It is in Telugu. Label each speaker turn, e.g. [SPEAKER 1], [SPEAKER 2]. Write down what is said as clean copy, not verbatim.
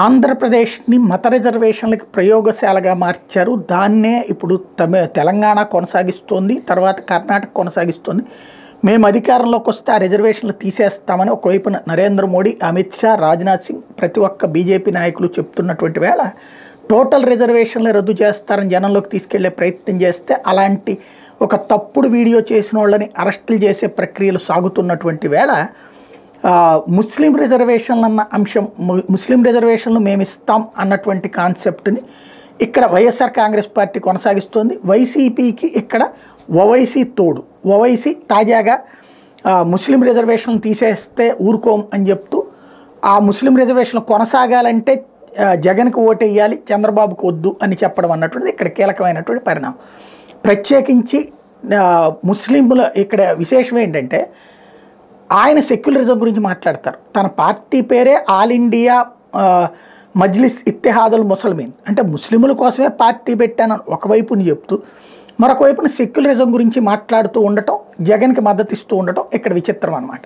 [SPEAKER 1] ఆంధ్రప్రదేశ్‌ని మత రిజర్వేషన్‌లకి ప్రయోగశాలగా మార్చారు. దాన్నే ఇప్పుడు తెలంగాణ కొనసాగిస్తోంది. తర్వాత కర్ణాటక కొనసాగిస్తోంది. మేము అధికారంలోకొస్తే ఆ రిజర్వేషన్‌లు తీసేస్తామని ఒకవైపున నరేంద్ర మోడీ, అమిత్ షా, రాజ్‌నాథ్ సింగ్ ప్రతి ఒక్క బీజేపీ నాయకులు చెప్తున్నటువంటి వేళ టోటల్ రిజర్వేషన్‌లు రద్దు చేస్తారని జనంలోకి తీసుకెళ్లే ప్రయత్నం చేస్తే అలాంటి ఒక తప్పుడు వీడియో చేసినోళ్ళని అరెస్టులు చేసే ప్రక్రియలు సాగుతున్నటువంటి వేళ ముస్లిం రిజర్వేషన్లు అన్న అంశం ముస్లిం రిజర్వేషన్లు మేము ఇస్తాం అన్నటువంటి కాన్సెప్ట్ని ఇక్కడ వైఎస్ఆర్ కాంగ్రెస్ పార్టీ కొనసాగిస్తోంది. వైసీపీకి ఇక్కడ ఓవైసీ తోడు. ఓవైసీ తాజాగా ముస్లిం రిజర్వేషన్లు తీసేస్తే ఊరుకోం అని చెప్తూ ఆ ముస్లిం రిజర్వేషన్లు కొనసాగాలంటే జగన్కి ఓటేయాలి, చంద్రబాబుకు వద్దు అని చెప్పడం అన్నటువంటిది ఇక్కడ కీలకమైనటువంటి పరిణామం. ప్రత్యేకించి ముస్లింల ఇక్కడ విశేషం ఏంటంటే ఆయన సెక్యులరిజం గురించి మాట్లాడతారు. తన పార్టీ పేరే ఆల్ ఇండియా మజ్లిస్ ఇత్తెహాదుల్ ముస్లిమీన్, అంటే ముస్లింల కోసమే పార్టీ పెట్టాను ఒకవైపుని చెప్తూ మరొక వైపున సెక్యులరిజం గురించి మాట్లాడుతూ ఉండటం, జగన్కి మద్దతు ఇస్తూ ఉండటం ఇక్కడ విచిత్రం అన్నమాట.